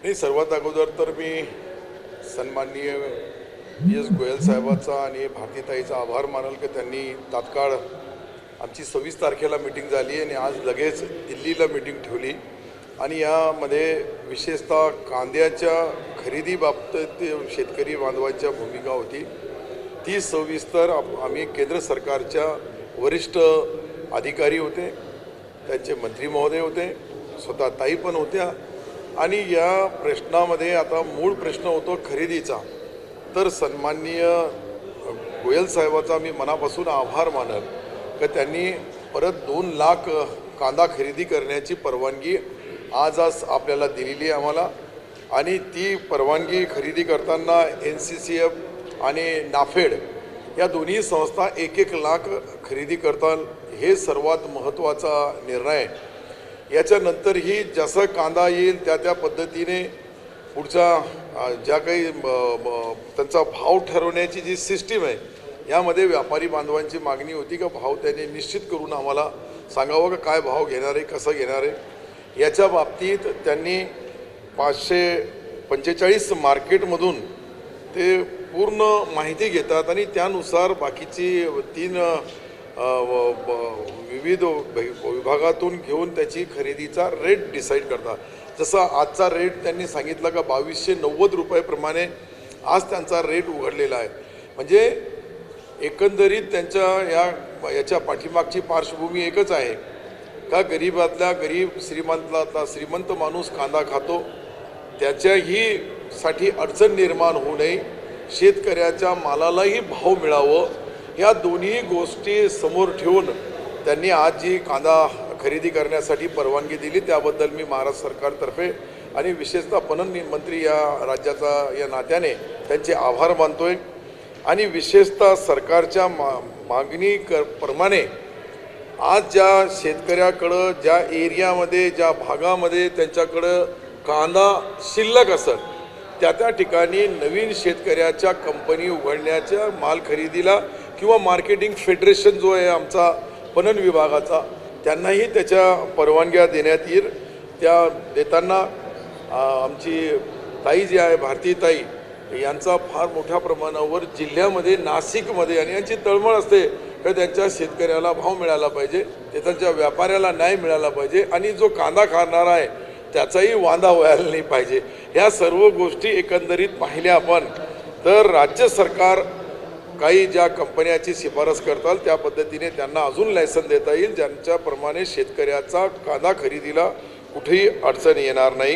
नाही, सर्वात अगोदर तर मी सन्माननीय एस गोयल साहेबाचा आणि भारतीताईचा आभार मानल की त्यांनी तात्काळ आमची 26 तारखेला मीटिंग झाली आणि आज लगेच दिल्लीला मीटिंग ठेवली आणि यामध्ये विशेषतः कांद्याच्या खरेदीबाबतीत शेतकरी बांधवांच्या भूमिका होती ती सविस्तर आम्ही केंद्र सरकारच्या वरिष्ठ अधिकारी होते, त्यांचे मंत्री महोदय होते, स्वतः ताई पण होत्या आणि या प्रश्नामध्ये आता मूळ प्रश्न होतो खरेदीचा। तर सन्माननीय गोयल साहेबाचा मी मनापासून आभार मानल की त्यांनी परत 2 लाख कांदा खरेदी करण्याची परवानगी आज आपल्याला दिलेली आहे आम्हाला आणि ती परवानगी खरेदी करताना NCCF आणि नाफेड या दोन्ही संस्था 1-1 लाख खरेदी करतात। हे सर्वात महत्त्वाचा निर्णय आहे। याच्यानंतरही जसं कांदा येईल त्या पद्धतीने पुढचा ज्या काही त्यांचा भाव ठरवण्याची जी सिस्टीम आहे यामध्ये व्यापारी बांधवांची मागणी होती का भाव त्यांनी निश्चित करून आम्हाला सांगावं का काय भाव घेणार आहे, कसं घेणार आहे। याच्या बाबतीत त्यांनी 545 मार्केटमधून ते पूर्ण माहिती घेतात आणि त्यानुसार बाकीची 3 विविध विभागातून घेऊन त्याची खरेदीचा रेट डिसाईड करतात। जसं आजचा रेट त्यांनी सांगितलं का 2290 रुपयाप्रमाणे आज त्यांचा रेट उघडलेला आहे। म्हणजे एकंदरीत त्यांच्या याच्या पाठीमागची पार्श्वभूमी एकच आहे का गरीबातल्या गरीब श्रीमंतातला श्रीमंत माणूस कांदा खातो, त्याच्याही साठी अडचण निर्माण होऊ नये, शेतकऱ्याच्या मालालाही भाव मिळावं, या दोन्ही गोष्टी समोर ठेवून त्यांनी आज जी कांदा खरेदी करण्यासाठी परवानगी दिली त्याबद्दल मी महाराष्ट्र सरकारतर्फे आणि विशेषतः पणन मंत्री या राज्याचा या नात्याने त्यांचे आभार मानतोय। आणि विशेषतः सरकारच्या मागणी प्रमाणे आज ज्या शेतकऱ्याकडं ज्या एरियामध्ये ज्या भागामध्ये त्यांच्याकडं कांदा शिल्लक असत त्या ठिकाणी नवीन शेतकऱ्याच्या कंपनी उघडण्याच्या माल खरेदीला किंवा मार्केटिंग फेडरेशन जो आहे आमचा पणन विभागाचा त्यांनाही त्याच्या परवानग्या देण्यात येईल। त्या देताना आमची ताई जी आहे भारतीताई यांचा फार मोठ्या प्रमाणावर जिल्ह्यामध्ये नाशिकमध्ये आणि यांची तळमळ असते की त्यांच्या शेतकऱ्याला भाव मिळाला पाहिजे, त्यांच्या व्यापाऱ्याला न्याय मिळाला पाहिजे आणि जो कांदा खाणारा आहे त्याचाही वांदा व्हायला नाही पाहिजे। ह्या सर्व गोष्टी एकंदरीत पाहिल्या आपण तर राज्य सरकार काही ज्या कंपन्याची शिफारस करतात त्या पद्धतीने त्यांना अजून लायसन देता येईल ज्यांच्याप्रमाणे शेतकऱ्याचा कांदा खरेदीला कुठेही अडचण येणार नाही।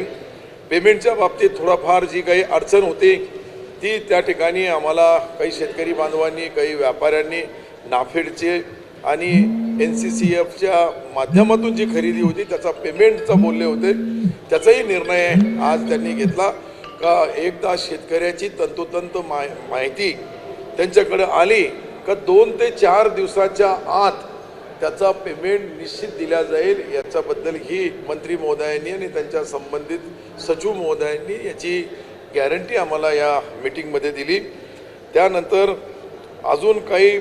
पेमेंटच्या बाबतीत थोडाफार जी काही अडचण होती ती त्या ठिकाणी आम्हाला काही शेतकरी बांधवांनी काही व्यापाऱ्यांनी नाफेडचे आणि NCCFच्या माध्यमातून जी खरेदी होती त्याचा पेमेंटचा बोलले होते, त्याचाही निर्णय आज त्यांनी घेतला का एकदा शेतकऱ्याची तंतोतंत माहिती त्यांच्याकडे आली का 2 ते 4 दिवसाच्या आत त्याचा पेमेंट निश्चित दिला जाईल। याच्याबद्दल ही मंत्री महोदयांनी आणि त्यांच्या संबंधित सचिव महोदयांनी याची गॅरंटी आम्हाला या मीटिंगमध्ये दिली। त्यानंतर अजून काही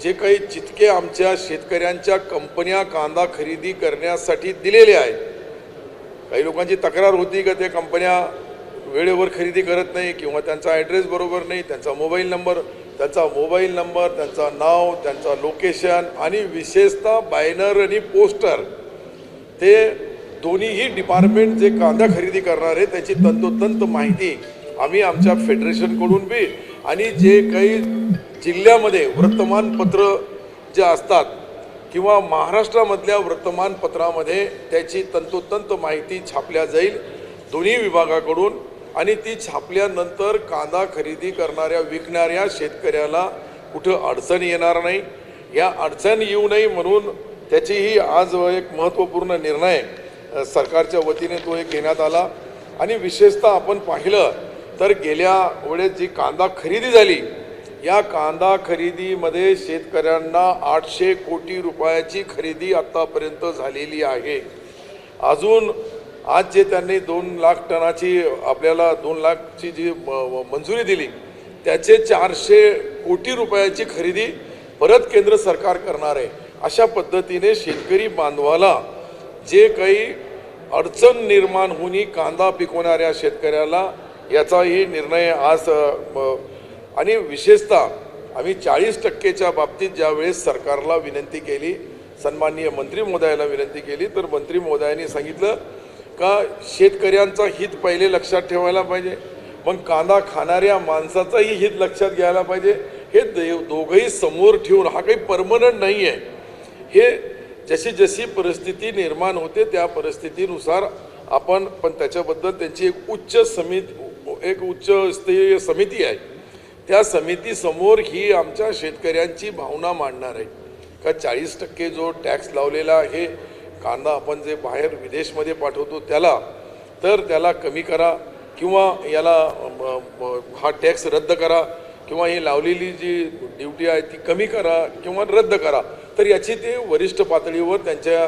जे काही जितके आमच्या शेतकऱ्यांच्या कंपन्या कांदा खरेदी करण्यासाठी दिलेले आहेत, काही लोकांची तक्रार होती का त्या कंपन्या वेळेवर खरेदी करत नाही किंवा त्यांचा ॲड्रेस बरोबर नाही, त्यांचा मोबाईल नंबर, त्यांचा नाव, त्यांचा लोकेशन आणि विशेषतः बॅनर आणि पोस्टर ते दोन्हीही डिपार्टमेंट जे कांदा खरेदी करणार आहे त्याची तंतोतंत माहिती आम्ही आमच्या फेडरेशनकडून बी आणि जे काही जिल्ह्यामध्ये वृत्तमानपत्र जे असतात किंवा महाराष्ट्रामधल्या वृत्तमानपत्रामध्ये त्याची तंतोतंत माहिती छापल्या जाईल दोन्ही विभागाकडून आणि ती छापल्यानंतर कांदा खरेदी करणाऱ्या विकणाऱ्या शेतकऱ्याला कुठं अडचण येणार नाही। या अडचण येऊ नये म्हणून त्याचीही आज एक महत्त्वपूर्ण निर्णय सरकारच्या वतीने तो एक घेण्यात आला। आणि विशेषतः आपण पाहिलं तर गेल्या वेळेस जी कांदा खरेदी झाली या कांदा खरेदीमध्ये शेतकऱ्यांना 800 कोटी रुपयाची खरेदी आतापर्यंत झालेली आहे। अजून आज जे त्यांनी 2 लाख टनाची आपल्याला 2 लाखची जी मंजुरी दिली त्याचे 400 कोटी रुपयाची खरेदी परत केंद्र सरकार करणार आहे। अशा पद्धतीने शेतकरी बांधवाला जे काही अडचण निर्माण होऊन कांदा पिकवणाऱ्या शेतकऱ्याला याचाही निर्णय आज आणि विशेषतः आम्ही 40%च्या बाबतीत ज्यावेळेस सरकारला विनंती केली, सन्माननीय मंत्री महोदयाला विनंती केली, तर मंत्री महोदयांनी सांगितलं का शेतकऱ्यांचा हित पहिले लक्षात ठेवायला पाहिजे, मग कांदा खाणाऱ्या माणसाचाही हित लक्षात घ्यायला पाहिजे. हे दोघंही समोर ठेवून, हा काही परमनंट नाही आहे, हे जशी जशी परिस्थिती निर्माण होते त्या परिस्थितीनुसार आपण पण त्याच्याबद्दल त्यांची एक उच्चस्तरीय समिती आहे, त्या समितीसमोर ही आमच्या शेतकऱ्यांची भावना मांडणार आहे का 40% जो टॅक्स लावलेला आहे कांदा आपण जे बाहेर विदेशमध्ये पाठवतो त्याला कमी करा किंवा याला हा टॅक्स रद्द करा किंवा ही लावलेली जी ड्युटी आहे ती कमी करा किंवा रद्द करा. तर याची ते वरिष्ठ पातळीवर त्यांच्या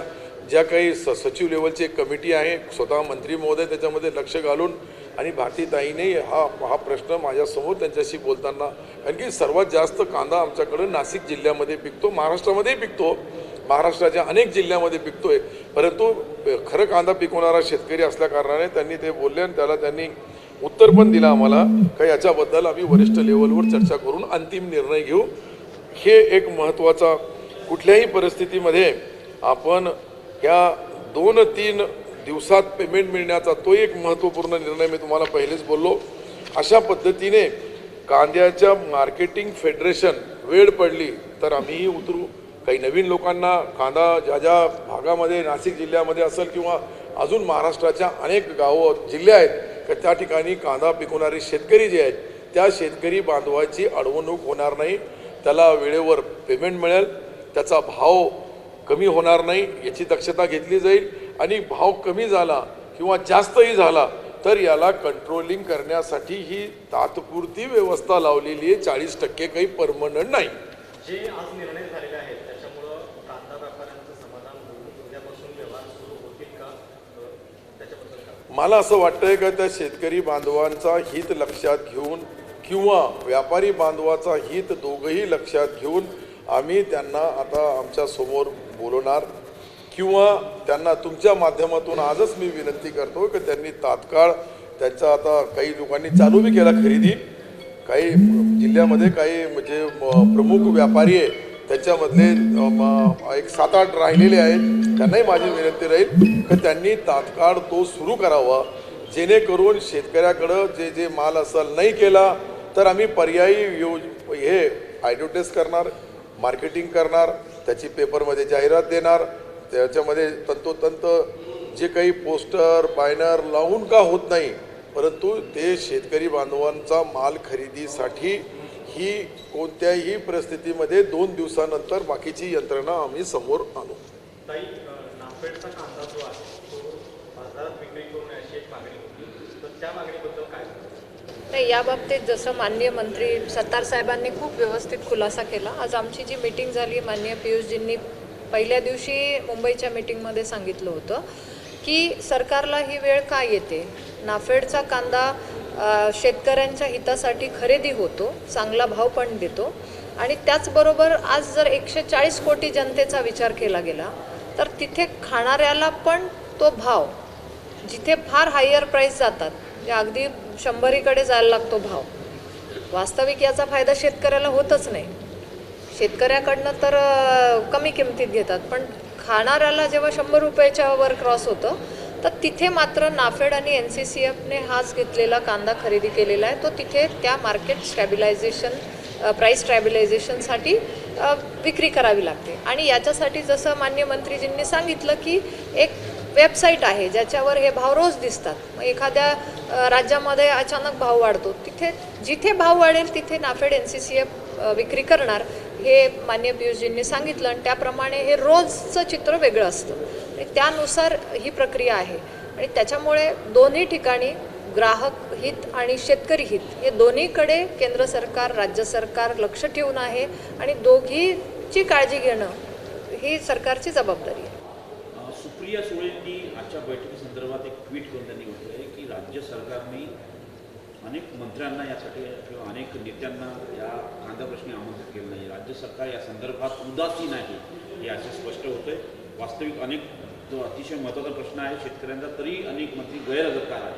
ज्या काही सचिव लेवलची एक कमिटी आहे, स्वतः मंत्री महोदय त्याच्यामध्ये लक्ष घालून आणि भारतीताईने हा प्रश्न माझ्यासमोर त्यांच्याशी बोलताना, कारण की सर्वात जास्त कांदा आमच्याकडं नाशिक जिल्ह्यामध्ये पिकतो, महाराष्ट्रामध्येही पिकतो, महाराष्ट्राच्या अनेक जिल्ह्यामध्ये पिकतोय, परंतु खरं कांदा पिकवणारा शेतकरी असल्या कारणाने त्यांनी ते बोलले आणि त्याला त्यांनी उत्तर पण दिलं आम्हाला का याच्याबद्दल आम्ही वरिष्ठ लेवलवर चर्चा करून अंतिम निर्णय घेऊ. हे एक महत्त्वाचा, कुठल्याही परिस्थितीमध्ये आपण या 2-3 दिवसात पेमेंट मिळण्याचा तो एक महत्त्वपूर्ण निर्णय मी तुम्हाला पहिलेच बोललो. अशा पद्धतीने कांद्याच्या मार्केटिंग फेडरेशन वेळ पडली तर आम्हीही उतरू. काही नवीन लोकांना कांदा ज्या भागामध्ये नाशिक जिल्ह्यामध्ये असेल किंवा अजून महाराष्ट्राच्या अनेक गावं जिल्हे आहेत की त्या ठिकाणी कांदा पिकवणारे शेतकरी जे आहेत त्या शेतकरी बांधवाची अडवणूक होणार नाही, त्याला वेळेवर पेमेंट मिळेल, त्याचा भाव कमी होणार नाही याची दक्षता घेतली जाईल आणि भाव कमी झाला किंवा जास्तही झाला तर याला कंट्रोलिंग करण्यासाठी ही तात्पुरती व्यवस्था लावलेली आहे. 40% काही परमनंट नाही. जे आज निर्णय झालेले आहेत त्याच्यामुळं कांदा व्यापाऱ्यांचं समाधान होऊन उद्यापासून व्यवहार सुरू होतील का, त्याच्याबद्दल काय? मला असं वाटतंय का त्या शेतकरी बांधवांचा हित लक्षात घेऊन किंवा व्यापारी बांधवाचा हित दोघंही लक्षात घेऊन आम्ही त्यांना आता आमच्या समोर बोलवणार किंवा त्यांना तुमच्या माध्यमातून आजच मी विनंती करतो की त्यांनी तात्काळ त्याचा, आता काही लोकांनी चालू बी केला खरेदी, काही जिल्ह्यामध्ये काही म्हणजे प्रमुख व्यापारी आहे त्याच्यामधले एक 7-8 राहिलेले आहेत, त्यांनाही माझी विनंती राहील की त्यांनी तात्काळ तो सुरू करावा, जेणेकरून शेतकऱ्याकडं जे माल असेल नाही केला तर आम्ही पर्यायी हे ॲडव्हर्टाईज करणार, मार्केटिंग करणार, त्याची पेपरमध्ये जाहिरात देणार, त्याच्यामध्ये तंतोतंत जे काही पोस्टर बॅनर लावून का होत नाही, परंतु ते शेतकरी बांधवांचा माल खरेदीसाठी ही कोणत्याही परिस्थितीमध्ये 2 दिवसानंतर बाकीची यंत्रणा आम्ही समोर आणू. ताई, नाफेडचा कांदा जो आहे तो बाजारात विक्री करून अशी एक मागणी होती, तर त्या मागणीबद्दल काय? नाही, या बाबतीत जसं माननीय मंत्री सत्तार साहेबांनी खूप व्यवस्थित खुलासा केला. आज आमची जी मीटिंग झाली, माननीय पियुषजींनी पहिल्या दिवशी मुंबईच्या मीटिंगमध्ये सांगितलं होतं की सरकारला ही वेळ का येते, नाफेडचा कांदा शेतकऱ्यांच्या हितासाठी खरेदी होतो, चांगला भाव पण देतो आणि त्याचबरोबर आज जर 140 कोटी जनतेचा विचार केला गेला तर तिथे खाणाऱ्याला पण तो भाव, जिथे फार हायर प्राईस जातात, जे अगदी 100कडे जायला लागतो भाव, वास्तविक याचा फायदा शेतकऱ्याला होतच नाही. शेतकऱ्याकडनं तर कमी किमतीत घेतात, पण खाणाऱ्याला जेव्हा 100 रुपयाच्या वर क्रॉस होतं तर तिथे मात्र नाफेड आणि NCCFने हाच घेतलेला कांदा खरेदी केलेला आहे, तो तिथे त्या मार्केट स्टॅबिलायझेशन, प्राईस स्टॅबिलायझेशनसाठी विक्री करावी लागते. आणि याच्यासाठी जसं माननीय मंत्रीजींनी सांगितलं की एक वेबसाईट आहे ज्याच्यावर हे भाव रोज दिसतात. मग एखाद्या राज्यामध्ये अचानक भाव वाढतो, जिथे भाव वाढेल तिथे नाफेड NCCF विक्री करणार, हे माननीय पियुषजींनी सांगितलं आणि त्याप्रमाणे हे रोजचं चित्र वेगळं असतं आणि त्यानुसार ही प्रक्रिया आहे. आणि त्याच्यामुळे दोन्ही ठिकाणी ग्राहक हित आणि शेतकरी हित हे दोन्हीकडे केंद्र सरकार, राज्य सरकार लक्ष ठेवून आहे आणि दोघीची काळजी घेणं ही सरकारची जबाबदारी आहे. सुप्रिया सुळेंनी आजच्या बैठकीसंदर्भात एक ट्विट करून त्यांनी म्हटलं आहे की राज्य सरकारने अनेक मंत्र्यांना यासाठी किंवा अनेक नेत्यांना या कांदा प्रश्नी आमंत्रित केलं नाही, राज्य सरकार या संदर्भात उदासीन आहे हे असे स्पष्ट होतं आहे. वास्तविक अनेक जो अतिशय महत्त्वाचा प्रश्न आहे शेतकऱ्यांचा, तरी अनेक मंत्री गैरहजर का आहे?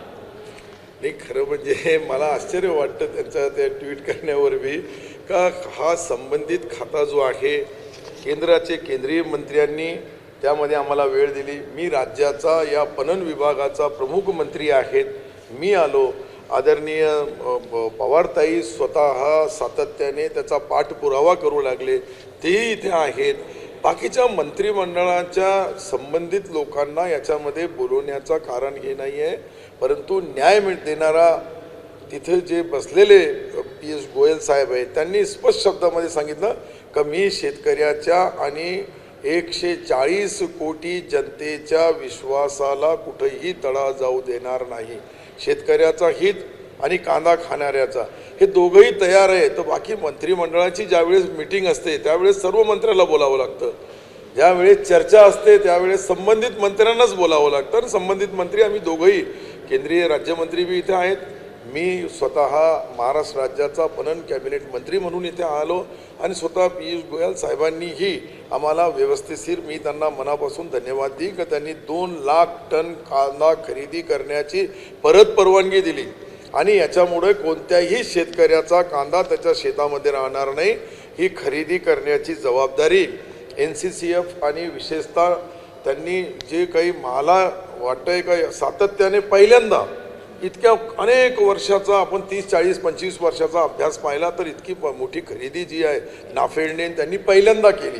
नाही, खरं म्हणजे मला आश्चर्य वाटतं त्यांच्या त्या ट्विट करण्यावर बी, का हा संबंधित खाता जो आहे केंद्राचे केंद्रीय मंत्र्यांनी त्यामध्ये आम्हाला वेळ दिली. मी राज्याचा या पणन विभागाचा प्रमुख मंत्री आहेत. मी आलो, आदरणीय पवारताई स्वतः सातत्याने त्याचा पाठपुरावा करू लागले, तेही इथे आहेत. बाकीच्या मंत्रिमंडळाच्या संबंधित लोकांना याच्यामध्ये बोलवण्याचं कारण हे नाही आहे, परंतु न्याय देणारा तिथे जे बसलेले पीयूष गोयल साहेब आहेत त्यांनी स्पष्ट शब्दामध्ये सांगितलं का मी शेतकऱ्याच्या आणि 140 कोटी जनतेच्या विश्वासाला कुठेही तडा जाऊ देणार नाही. शेतकऱ्याचा हित आणि कांदा खाणाऱ्याचा हे दोघंही तयार आहे. तर बाकी मंत्रिमंडळाची ज्यावेळेस मीटिंग असते त्यावेळेस सर्व मंत्र्याला बोलावं लागतं, ज्यावेळेस चर्चा असते त्यावेळेस संबंधित मंत्र्यांनाच बोलावं लागतं. आणि संबंधित मंत्री आम्ही दोघंही केंद्रीय राज्यमंत्री बी इथे आहेत. मी स्वतः महाराष्ट्र राज्याचा पणन कॅबिनेट मंत्री म्हणून इथे आलो आणि स्वतः पीयूष गोयल साहेबांनीही आम्हाला व्यवस्थितशीर, मी त्यांना मनापासून धन्यवाद देईन की त्यांनी 2 लाख टन कांदा खरेदी करण्याची परत परवानगी दिली आणि याच्यामुळे कोणत्याही शेतकऱ्याचा कांदा त्याच्या शेतामध्ये राहणार नाही. ही खरेदी करण्याची जबाबदारी NCCF आणि विशेषतः त्यांनी जे काही मला वाटतंय का सातत्याने पहिल्यांदा इतक्या अनेक वर्षाचा आपण 30, 40, 25 वर्षाचा अभ्यास पाहिला तर इतकी मोठी खरेदी जी आहे नाफेडने त्यांनी पहिल्यांदा केली.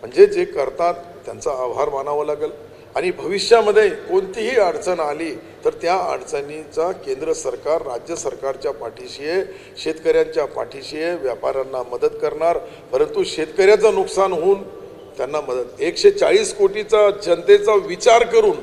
म्हणजे जे करतात त्यांचा आभार मानावा लागेल. आणि भविष्यामध्ये कोणतीही अडचण आली तर त्या अडचणीचा केंद्र सरकार राज्य सरकारच्या पाठीशी आहे, शेतकऱ्यांच्या पाठीशी आहे, व्यापाऱ्यांना मदत करणार. परंतु शेतकऱ्याचं नुकसान होऊन त्यांना मदत 140 कोटीचा जनतेचा विचार करून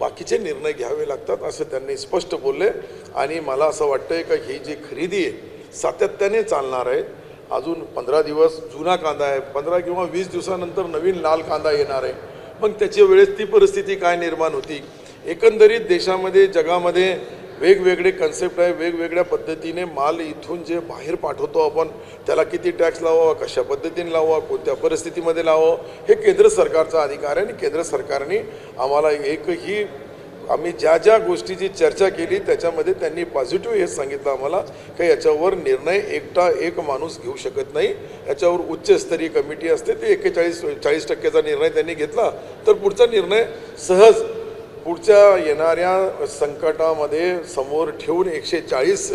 बाकीचे निर्णय घ्यावे लागतात असं त्यांनी स्पष्ट बोलले. आणि मला असं वाटतंय का ही जी खरेदी आहे सातत्याने चालणार आहे. अजून 15 दिवस जुना कांदा आहे, 15 किंवा 20 दिवसानंतर नवीन लाल कांदा येणार आहे. मग त्याच्या वेळेस ती परिस्थिती काय निर्माण होती. एकंदरीत देशामध्ये जगामध्ये वेगवेगळे कन्सेप्ट आहे, वेगवेगळ्या पद्धतीने माल इथून जे बाहेर पाठवतो आपण त्याला किती टॅक्स लावावा, कशा पद्धतीने लावावा, कोणत्या परिस्थितीमध्ये लावावं हे केंद्र सरकारचा अधिकार आहे. आणि केंद्र सरकारने आम्हाला एकही आम्ही ज्या ज्या गोष्टीची चर्चा केली त्याच्यामध्ये त्यांनी पॉझिटिव्ह हे सांगितलं आम्हाला की याच्यावर निर्णय एकटा एक माणूस घेऊ शकत नाही, याच्यावर उच्चस्तरीय कमिटी असते. ते 41-40% निर्णय त्यांनी घेतला तर पुढचा निर्णय सहज पुढच्या येणाऱ्या संकटामध्ये समोर ठेवून 140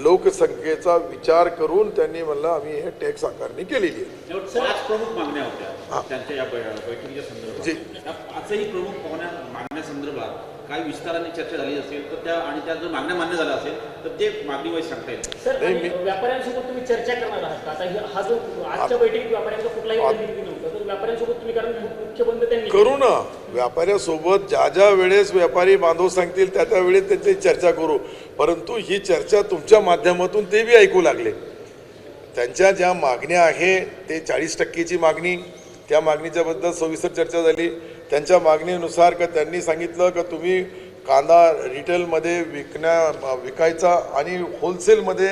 लोकसंख्येचा विचार करून त्यांनी म्हणलं आम्ही हे टॅक्स आकारणी केलेली आहे. 5 प्रमुख मागण्या होत्या त्यांच्या या बैठकीच्या संदर्भात. जी. या 5ही प्रमुख मागण्यासंदर्भात काही विस्ताराने चर्चा झाली असेल तर त्या जर मागण्या मान्य झाल्या असेल तर ते मागणी वाईज सांगता येईल. सर, व्यापाऱ्यांसोबत तुम्ही चर्चा करणार आहात का? आता हा जो आजच्या बैठकीत व्यापाऱ्यांचा कुठलाही प्रतिनिधी नव्हता तर व्यापाऱ्यांसोबत तुम्ही, कारण मुख्य बंद त्यांनी करू ना, व्यापाऱ्यासोबत ज्या ज्या वेळेस व्यापारी बांधव सांगतील त्या त्या वेळेस त्यांची चर्चा करू. परंतु ही चर्चा तुमच्या माध्यमातून ते बी ऐकू लागले. त्यांच्या ज्या मागण्या आहे ते 40%ची मागणी, त्या मागणीच्याबद्दल सविस्तर चर्चा झाली. त्यांच्या मागणीनुसार का त्यांनी सांगितलं का तुम्ही कांदा रिटेलमध्ये विकायचा आणि होलसेलमध्ये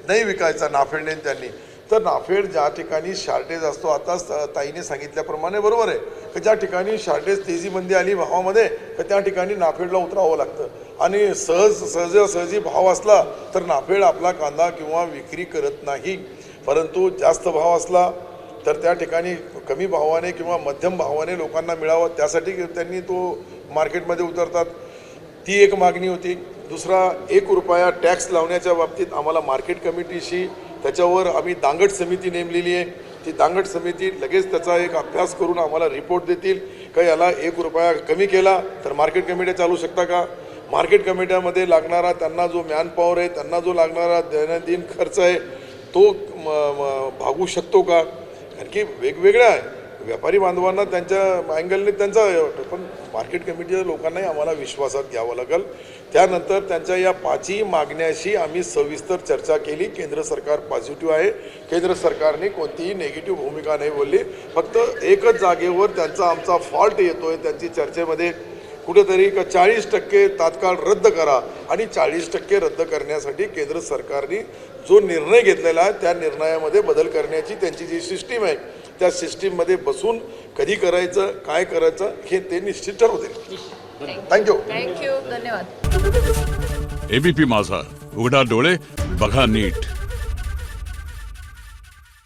नाही विकायचा नाफेडने त्यांनी. तर नाफेड ज्या ठिकाणी शार्टेज असतो, आताच ताईने सांगितल्याप्रमाणे बरोबर आहे की ज्या ठिकाणी शार्टेज तेजीमध्ये आली भावामध्ये तर त्या ठिकाणी नाफेडला उतरावं लागतं. आणि सहजासहजी भाव असला तर नाफेड आपला कांदा किंवा विक्री करत नाही. परंतु जास्त भाव असला तर त्या ठिकाणी कमी भावाने किंवा मध्यम भावाने लोकांना मिळावं त्यासाठी त्यांनी तो मार्केटमध्ये उतरतात. ती एक मागणी होती. दुसरा, 1 रुपया टॅक्स लावण्याच्या बाबतीत आम्हाला मार्केट कमिटीशी त्याच्यावर आम्ही दांगट समिती नेमलेली आहे. ती दांगट समिती लगेच त्याचा एक अभ्यास करून आम्हाला रिपोर्ट देतील का याला 1 रुपया कमी केला तर मार्केट कमिट्या चालू शकता का, मार्केट कमिट्यामध्ये लागणारा त्यांना जो मॅनपॉवर आहे त्यांना जो लागणारा दैनंदिन खर्च आहे तो भागू शकतो का. कारण की वेगवेगळ्या आहे, व्यापारी बांधवांना त्यांच्या अँगलने त्यांचा, पण मार्केट कमिटीच्या लोकांनाही आम्हाला विश्वासात घ्यावं लागेल. त्यानंतर त्यांच्या या 5ही मागण्याशी आम्ही सविस्तर चर्चा केली. केंद्र सरकार पॉझिटिव्ह आहे, केंद्र सरकारने कोणतीही नेगेटिव्ह भूमिका नाही बोलली. फक्त एकच जागेवर त्यांचा आमचा फॉल्ट येतोय त्यांची चर्चेमध्ये कुठेतरी का 40% तात्काळ रद्द करा. आणि 40% रद्द करण्यासाठी केंद्र सरकारने जो निर्णय घेतलेला आहे त्या निर्णयामध्ये बदल करण्याची त्यांची जी सिस्टीम आहे त्या सिस्टीममध्ये बसून कधी करायचं काय करायचं हे ते निश्चित ठरवतील. थँक्यू. थँक्यू, धन्यवाद. एबीपी माझा, उघडा डोळे बघा नीट.